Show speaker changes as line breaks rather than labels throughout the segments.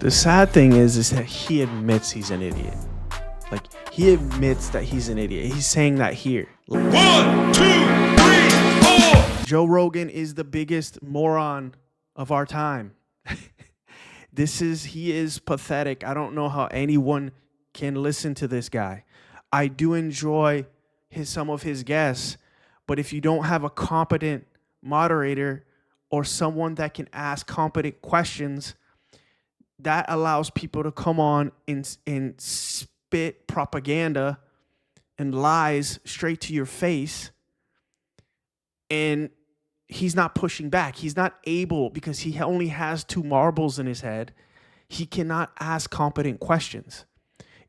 The sad thing is that he admits he's an idiot. Like, he admits that he's an idiot. He's saying that here.
1, 2, 3, 4.
Joe Rogan is the biggest moron of our time. He is pathetic. I don't know how anyone can listen to this guy. I do enjoy some of his guests, but if you don't have a competent moderator or someone that can ask competent questions, that allows people to come on and spit propaganda and lies straight to your face. And he's not pushing back. He's not able, because he only has 2 marbles in his head. He cannot ask competent questions.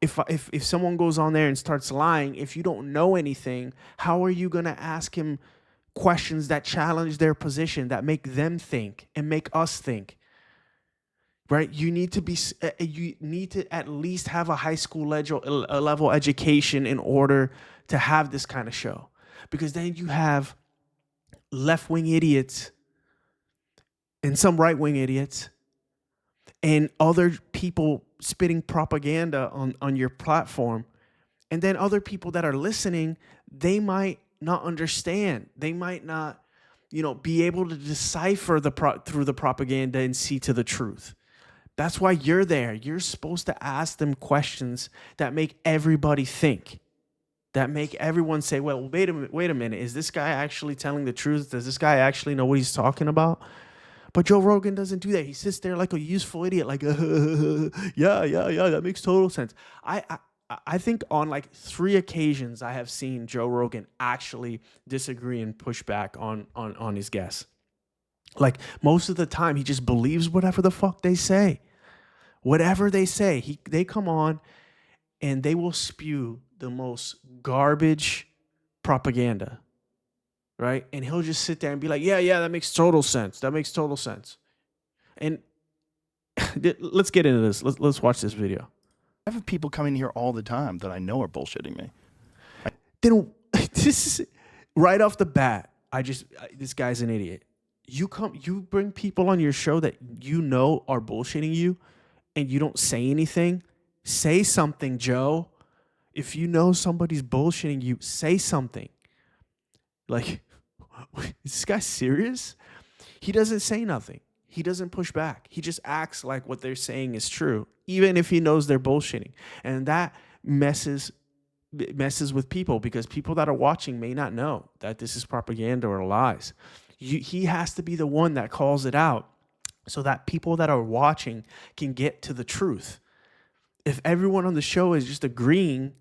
If someone goes on there and starts lying, if you don't know anything, how are you going to ask him questions that challenge their position, that make them think and make us think? Right? You need to at least have a high school level education in order to have this kind of show. Because then you have left-wing idiots and some right-wing idiots and other people spitting propaganda on your platform. And then other people that are listening, they might not understand. They might not, be able to decipher through the propaganda and see to the truth. That's why you're there. You're supposed to ask them questions that make everybody think, that make everyone say, well, wait a minute. Is this guy actually telling the truth? Does this guy actually know what he's talking about? But Joe Rogan doesn't do that. He sits there like a useful idiot, like, yeah, that makes total sense. I think on like 3 occasions I have seen Joe Rogan actually disagree and push back on his guests. Like, most of the time, he just believes whatever the fuck they say. Whatever they say, they come on and they will spew the most garbage propaganda, right? And he'll just sit there and be like, yeah, that makes total sense. That makes total sense. And let's get into this. Let's watch this video.
I have people coming here all the time that I know are bullshitting me.
Then this is right off the bat. This guy's an idiot. You bring people on your show that you know are bullshitting you, and you don't say anything. Say something, Joe. If you know somebody's bullshitting you, say something. Like, is this guy serious? He doesn't say nothing. He doesn't push back. He just acts like what they're saying is true, even if he knows they're bullshitting. And that messes with people, because people that are watching may not know that this is propaganda or lies. He has to be the one that calls it out so that people that are watching can get to the truth. If everyone on the show is just agreeing,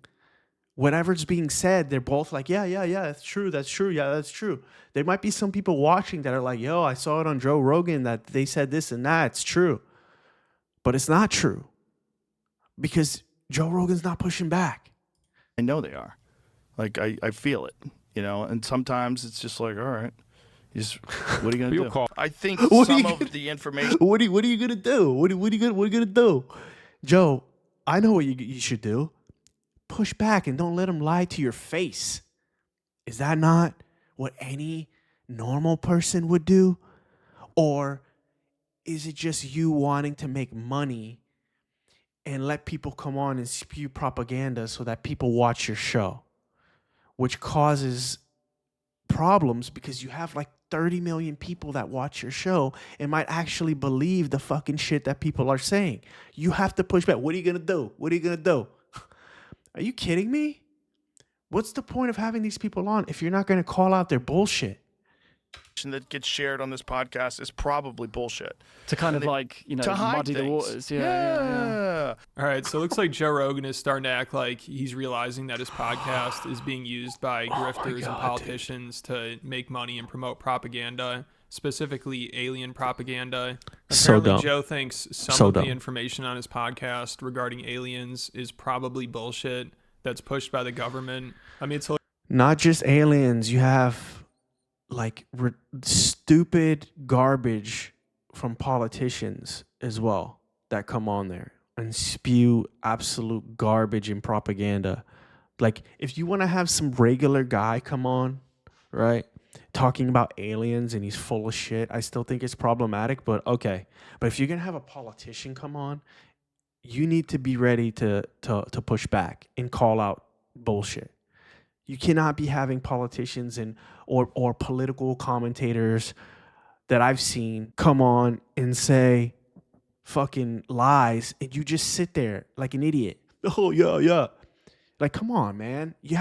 whatever's being said, they're both like, yeah, that's true, yeah, that's true. There might be some people watching that are like, yo, I saw it on Joe Rogan that they said this and that, it's true. But it's not true, because Joe Rogan's not pushing back.
I know they are. Like, I feel it, and sometimes it's just like, all right. What are you gonna do? I think some of the information.
What are you gonna do? What are you gonna do, Joe? I know what you should do. Push back and don't let him lie to your face. Is that not what any normal person would do? Or is it just you wanting to make money and let people come on and spew propaganda so that people watch your show, which causes problems, because you have like 30 million people that watch your show and might actually believe the fucking shit that people are saying. You have to push back. What are you gonna do? What are you gonna do? Are you kidding me? What's the point of having these people on if you're not gonna call out their bullshit?
That gets shared on this podcast is probably bullshit.
To kind of muddy the waters. Yeah.
All right, so it looks like Joe Rogan is starting to act like he's realizing that his podcast is being used by grifters and politicians to make money and promote propaganda, specifically alien propaganda. Apparently, Joe thinks some of the information on his podcast regarding aliens is probably bullshit that's pushed by the government. I mean, it's
not just aliens. You have like stupid garbage from politicians as well that come on there and spew absolute garbage and propaganda. Like, if you want to have some regular guy come on, right, talking about aliens and he's full of shit, I still think it's problematic, but okay. But if you're going to have a politician come on, you need to be ready to push back and call out bullshit. You cannot be having politicians and or political commentators that I've seen come on and say fucking lies, and you just sit there like an idiot. Oh yeah, yeah. Like, come on, man. You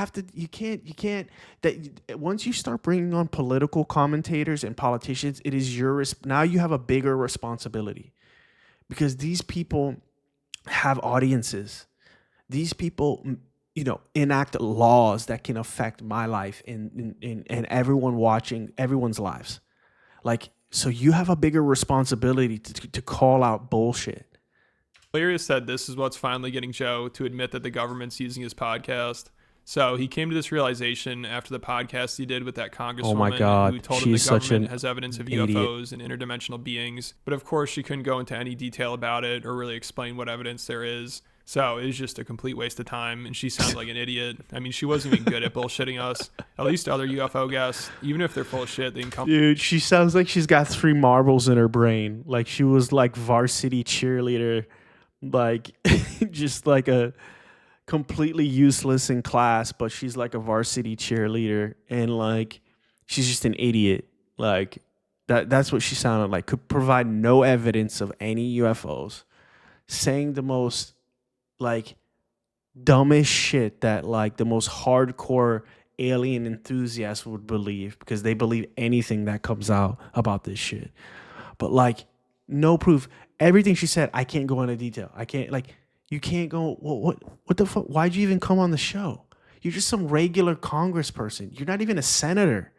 can't. That once you start bringing on political commentators and politicians, it is now you have a bigger responsibility, because these people have audiences. These people, enact laws that can affect my life and everyone watching, everyone's lives. Like, so you have a bigger responsibility to call out bullshit.
Hilarious said this is what's finally getting Joe to admit that the government's using his podcast. So he came to this realization after the podcast he did with that congresswoman who told him the government has evidence of UFOs and interdimensional beings. But of course, she couldn't go into any detail about it or really explain what evidence there is. So it was just a complete waste of time, and she sounded like an idiot. I mean, she wasn't even good at bullshitting us. At least other UFO guests, even if they're full of shit, they can come.
Dude, she sounds like she's got 3 marbles in her brain. Like she was like varsity cheerleader, like just like a completely useless in class, but she's like a varsity cheerleader, and like she's just an idiot. Like that's what she sounded like. Could provide no evidence of any UFOs, saying the most like dumbest shit that like the most hardcore alien enthusiasts would believe, because they believe anything that comes out about this shit. But like no proof. Everything she said, I can't go into detail. I can't, like, you can't go, what the fuck? Why'd you even come on the show? You're just some regular congressperson. You're not even a senator.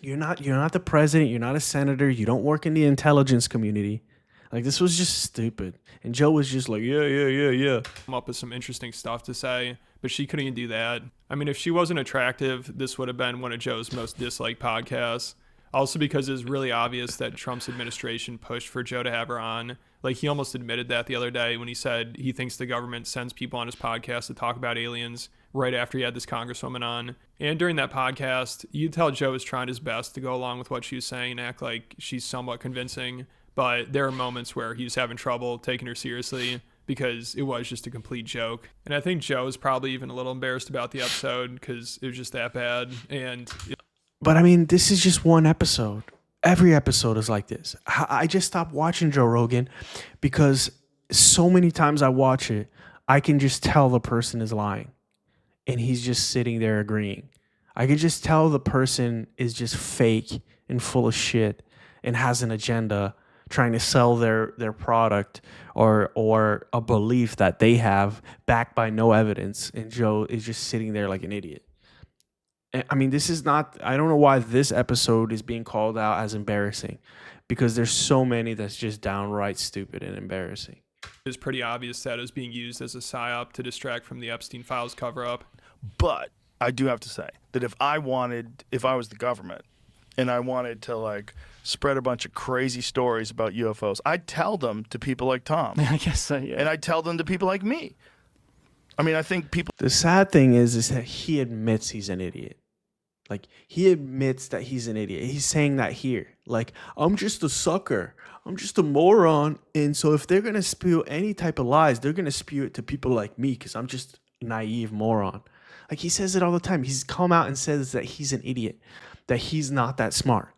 You're not the president. You're not a senator. You don't work in the intelligence community. Like, this was just stupid. And Joe was just like, yeah.
Come up with some interesting stuff to say, but she couldn't even do that. I mean, if she wasn't attractive, this would have been one of Joe's most disliked podcasts. Also because it's really obvious that Trump's administration pushed for Joe to have her on. Like, he almost admitted that the other day when he said he thinks the government sends people on his podcast to talk about aliens right after he had this congresswoman on. And during that podcast, you could tell Joe was trying his best to go along with what she was saying and act like she's somewhat convincing. But there are moments where he was having trouble taking her seriously because it was just a complete joke. And I think Joe is probably even a little embarrassed about the episode because it was just that bad.
But I mean, this is just one episode. Every episode is like this. I just stopped watching Joe Rogan because so many times I watch it, I can just tell the person is lying and he's just sitting there agreeing. I can just tell the person is just fake and full of shit and has an agenda trying to sell their product or a belief that they have backed by no evidence. And Joe is just sitting there like an idiot. I mean, this is not, I don't know why this episode is being called out as embarrassing, because there's so many that's just downright stupid and embarrassing.
It's pretty obvious that it was being used as a psyop to distract from the Epstein Files cover-up.
But I do have to say that if I was the government and I wanted to like spread a bunch of crazy stories about UFOs, I'd tell them to people like Tom.
I guess so, yeah.
And I'd tell them to people like me. I mean, I think people...
The sad thing is that he admits he's an idiot. Like, he admits that he's an idiot. He's saying that here. Like, I'm just a sucker. I'm just a moron. And so if they're going to spew any type of lies, they're going to spew it to people like me because I'm just a naive moron. Like, he says it all the time. He's come out and says that he's an idiot, that he's not that smart.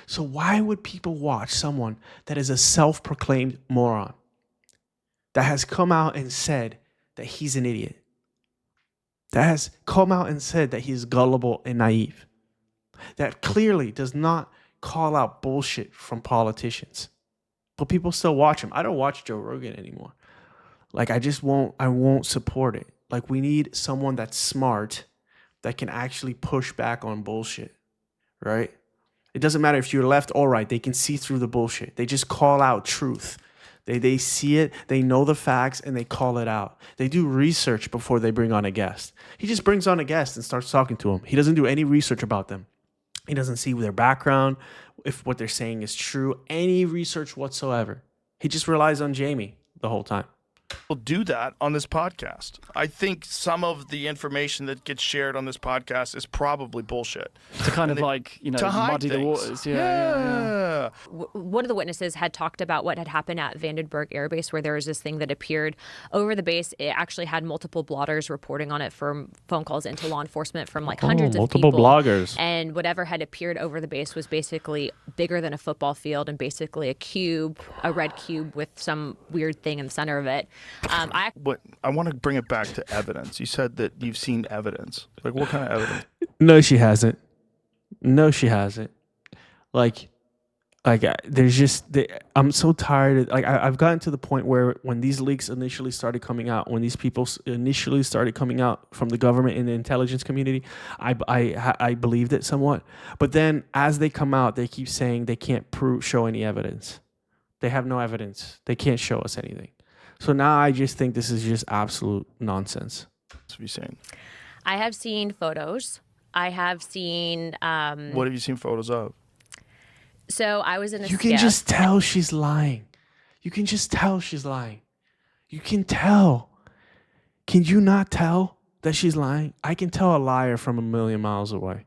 So why would people watch someone that is a self-proclaimed moron, that has come out and said that he's an idiot, that has come out and said that he's gullible and naive, that clearly does not call out bullshit from politicians, but people still watch him? I don't watch Joe Rogan anymore. Like, I won't support it. Like, we need someone that's smart that can actually push back on bullshit, right? It doesn't matter if you're left or right. They can see through the bullshit. They just call out truth. They see it, they know the facts, and they call it out. They do research before they bring on a guest. He just brings on a guest and starts talking to him. He doesn't do any research about them. He doesn't see their background, if what they're saying is true, any research whatsoever. He just relies on Jamie the whole time.
We'll do that on this podcast. I think some of the information that gets shared on this podcast is probably bullshit.
To kind of
to hide
muddy the
things.
waters. Yeah.
One of the witnesses had talked about what had happened at Vandenberg Air Base, where there was this thing that appeared over the base. It actually had multiple blotters reporting on it from phone calls into law enforcement from hundreds of people.
Multiple bloggers.
And whatever had appeared over the base was basically bigger than a football field and basically a red cube with some weird thing in the center of it.
But I want to bring it back to evidence. You said that you've seen evidence. Like, what kind of evidence?
No, she hasn't. No, she hasn't. There's just I'm so tired. I've gotten to the point where when these leaks initially started coming out, when these people initially started coming out from the government and the intelligence community, I believed it somewhat. But then as they come out, they keep saying they can't show any evidence. They have no evidence. They can't show us anything. So now I just think this is just absolute nonsense.
What have you seen?
I have seen photos. I have seen.
What have you seen photos of?
So I was in a.
You can just tell she's lying. You can just tell she's lying. You can tell. Can you not tell that she's lying? I can tell a liar from a million miles away.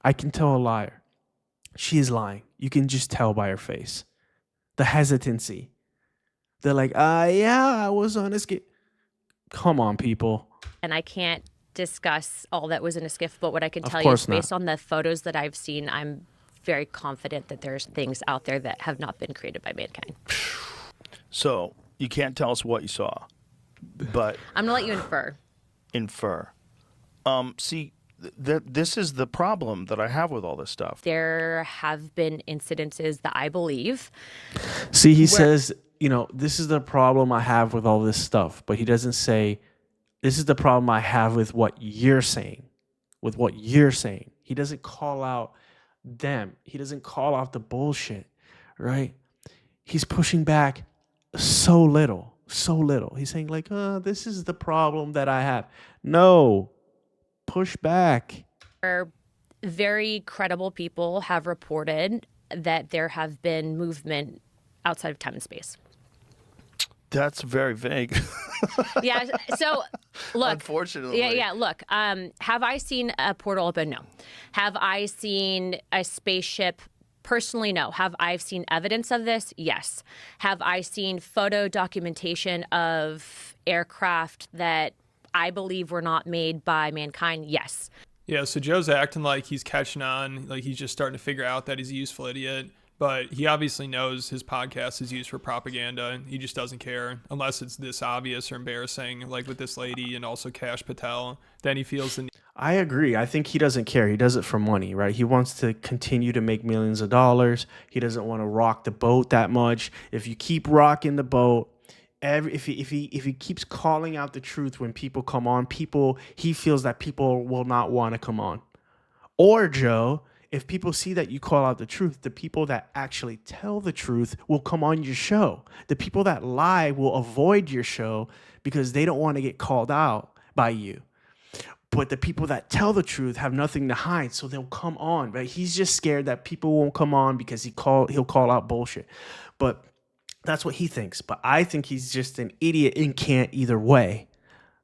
I can tell a liar. She is lying. You can just tell by her face. The hesitancy. They're like, yeah, I was on a skiff. Come on, people.
And I can't discuss all that was in a skiff, but what I can tell you is based on the photos that I've seen, I'm very confident that there's things out there that have not been created by mankind.
So you can't tell us what you saw, but
I'm going to let you infer.
Infer. See, this is the problem that I have with all this stuff.
There have been incidences that I believe.
See, he says, this is the problem I have with all this stuff, but he doesn't say, this is the problem I have with what you're saying, He doesn't call out them. He doesn't call out the bullshit, right? He's pushing back so little. He's saying this is the problem that I have. No, push back.
Very credible people have reported that there have been movement outside of time and space.
That's very vague.
Yeah. So, look.
Unfortunately.
Yeah. Look. Have I seen a portal open? No. Have I seen a spaceship? Personally, no. Have I seen evidence of this? Yes. Have I seen photo documentation of aircraft that I believe were not made by mankind? Yes.
Yeah. So Joe's acting like he's catching on, like he's just starting to figure out that he's a useful idiot. But he obviously knows his podcast is used for propaganda. He just doesn't care unless it's this obvious or embarrassing, like with this lady and also Kash Patel. Then he feels the need.
I agree. I think he doesn't care. He does it for money, right? He wants to continue to make millions of dollars. He doesn't want to rock the boat that much. If you keep rocking the boat, if he keeps calling out the truth when people come on, he feels that people will not want to come on. Or Joe, if people see that you call out the truth, the people that actually tell the truth will come on your show. The people that lie will avoid your show because they don't want to get called out by you. But the people that tell the truth have nothing to hide, so they'll come on. Right? He's just scared that people won't come on because he'll call out bullshit. But that's what he thinks. But I think he's just an idiot and can't either way.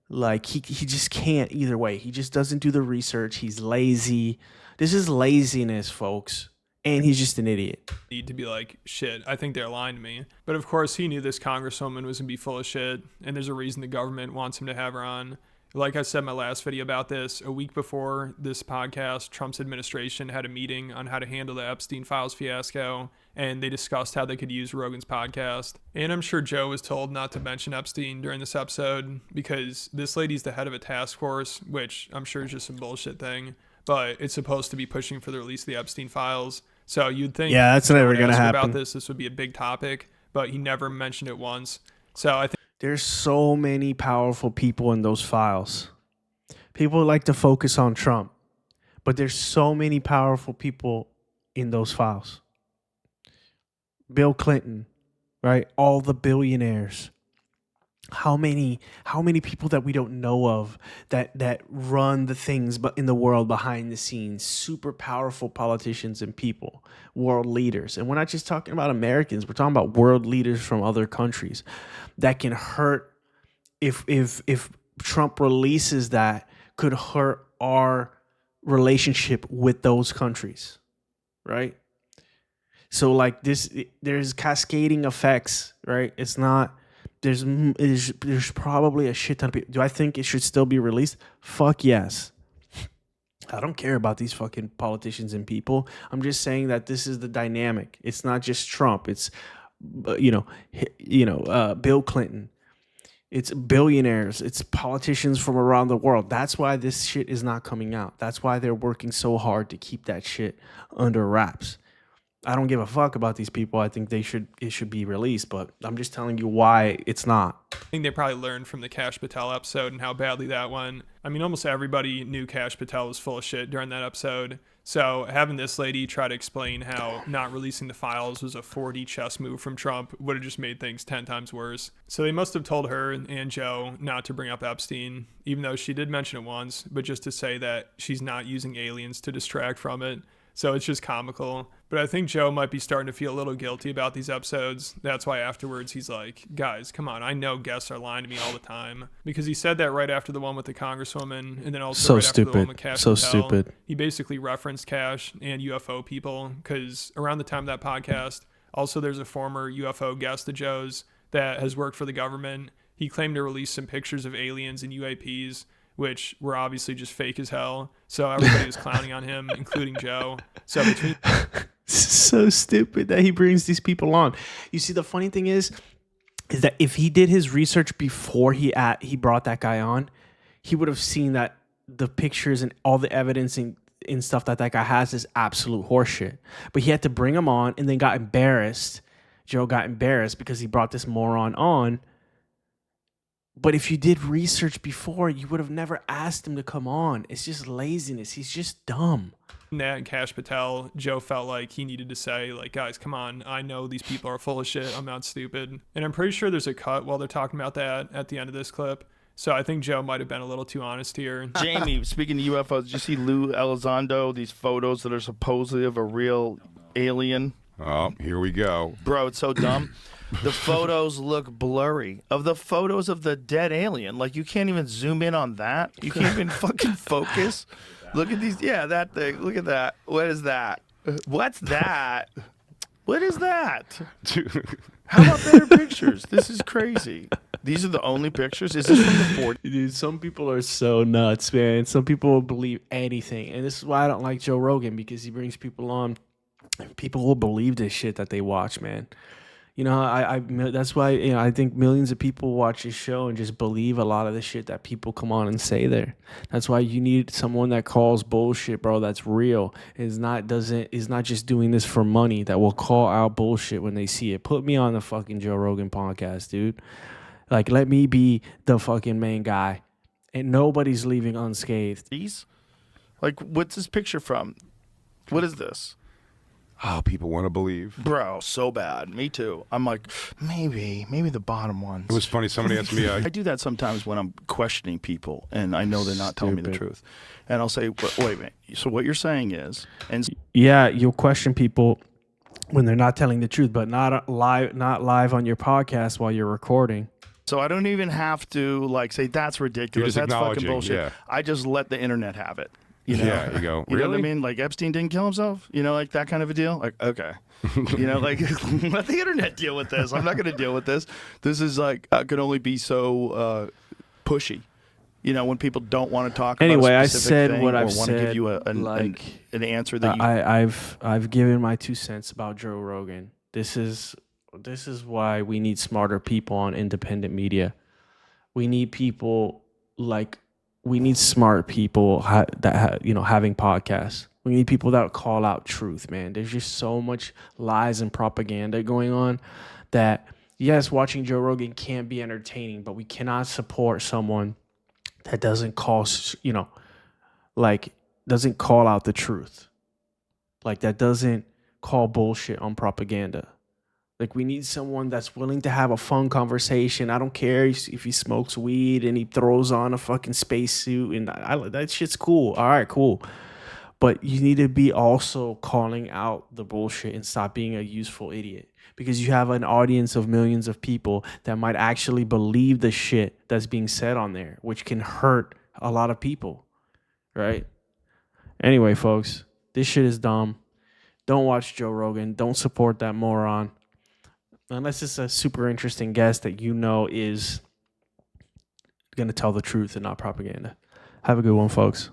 Like he just can't either way. He just doesn't do the research. He's lazy. This is laziness, folks. And he's just an idiot.
Need to be like, shit, I think they're lying to me. But of course, he knew this congresswoman was going to be full of shit. And there's a reason the government wants him to have her on. Like I said in my last video about this, a week before this podcast, Trump's administration had a meeting on how to handle the Epstein Files fiasco, and they discussed how they could use Rogan's podcast. And I'm sure Joe was told not to mention Epstein during this episode because this lady's the head of a task force, which I'm sure is just some bullshit thing, but it's supposed to be pushing for the release of the Epstein Files. So you'd think,
yeah, that's never going to happen.
About this would be a big topic, but he never mentioned it once. So I think
there's so many powerful people in those files. People like to focus on Trump, but there's so many powerful people in those files. Bill Clinton, right? All the billionaires. How many people that we don't know of that run the things but in the world behind the scenes, super powerful politicians and people, world leaders. And we're not just talking about Americans, we're talking about world leaders from other countries that can hurt if Trump releases that, could hurt our relationship with those countries, right? So like there's cascading effects, right? It's not there's probably a shit ton of people. Do I think it should still be released? Fuck yes. I don't care about these fucking politicians and people. I'm just saying that this is the dynamic. It's not just Trump. It's Bill Clinton. It's billionaires. It's politicians from around the world. That's why this shit is not coming out. That's why they're working so hard to keep that shit under wraps. I don't give a fuck about these people. I think it should be released, but I'm just telling you why it's not.
I think they probably learned from the Kash Patel episode and how badly that went. I mean, almost everybody knew Kash Patel was full of shit during that episode. So having this lady try to explain how not releasing the files was a 4D chess move from Trump would have just made things 10 times worse. So they must have told her and Joe not to bring up Epstein, even though she did mention it once, but just to say that she's not using aliens to distract from it. So it's just comical. But I think Joe might be starting to feel a little guilty about these episodes. That's why afterwards he's like, guys, come on. I know guests are lying to me all the time. Because he said that right after the one with the Congresswoman and then also after the one with Kash Patel.
Stupid.
He basically referenced Kash and UFO people because around the time of that podcast, also there's a former UFO guest of Joe's that has worked for the government. He claimed to release some pictures of aliens and UAPs, which were obviously just fake as hell. So everybody was clowning on him, including Joe. So between
so stupid that he brings these people on. You see, the funny thing is that if he did his research before he brought that guy on, he would have seen that the pictures and all the evidence and stuff that guy has is absolute horseshit. But he had to bring him on and then got embarrassed. Joe got embarrassed because he brought this moron on. But if you did research before, you would have never asked him to come on. It's just laziness. He's just dumb.
Nat and Kash Patel, Joe felt like he needed to say, like, guys, come on. I know these people are full of shit. I'm not stupid. And I'm pretty sure there's a cut while they're talking about that at the end of this clip. So I think Joe might have been a little too honest here.
Jamie, speaking of UFOs, did you see Lou Elizondo, these photos that are supposedly of a real alien?
Oh, here we go.
Bro, it's so dumb. The photos look blurry. Of the photos of the dead alien, like you can't even zoom in on that. You can't even fucking focus. Look at these. Yeah, that thing. Look at that. What is that? What's that? What is that? How about better pictures? This is crazy. These are the only pictures? Is this from the 40s?
Dude, some people are so nuts, man. Some people will believe anything. And this is why I don't like Joe Rogan, because he brings people on. People will believe this shit that they watch, man. You know, I that's why, you know, I think millions of people watch this show and just believe a lot of the shit that people come on and say there. That's why you need someone that calls bullshit, bro, that's real. Is not just doing this for money, that will call out bullshit when they see it. Put me on the fucking Joe Rogan podcast, dude. Like, let me be the fucking main guy. And nobody's leaving unscathed.
Like, what's this picture from? What is this?
Oh, people want to believe.
Bro, so bad. Me too. I'm like, maybe the bottom ones.
It was funny. Somebody asked me.
I do that sometimes when I'm questioning people and I know they're not telling me the truth. And I'll say, wait a minute. So what you're saying is, and
yeah, you'll question people when they're not telling the truth, but not live on your podcast while you're recording.
So I don't even have to like say that's ridiculous. That's fucking bullshit.
Yeah.
I just let the internet have it. You know?
Yeah, you go,
you
really?
know what I mean? Like Epstein didn't kill himself? You know, like that kind of a deal? Like, okay. You know, like let the internet deal with this. I'm not going to deal with this. This is like, can only be so pushy. You know, when people don't want to talk
anyway,
about
I
a specific
said
thing
what
or
I've
want to give
said.
you an answer that you...
I've given my 2 cents about Joe Rogan. This is why we need smarter people on independent media. We need people like... We need smart people having podcasts. We need people that call out truth, man. There's just so much lies and propaganda going on that, yes, watching Joe Rogan can be entertaining, but we cannot support someone that doesn't call out the truth. Like, that doesn't call bullshit on propaganda. Like, we need someone that's willing to have a fun conversation. I don't care if he smokes weed and he throws on a fucking spacesuit, and that shit's cool. All right, cool. But you need to be also calling out the bullshit and stop being a useful idiot, because you have an audience of millions of people that might actually believe the shit that's being said on there, which can hurt a lot of people, right? Anyway, folks, this shit is dumb. Don't watch Joe Rogan. Don't support that moron. Unless it's a super interesting guest that you know is going to tell the truth and not propaganda. Have a good one, folks.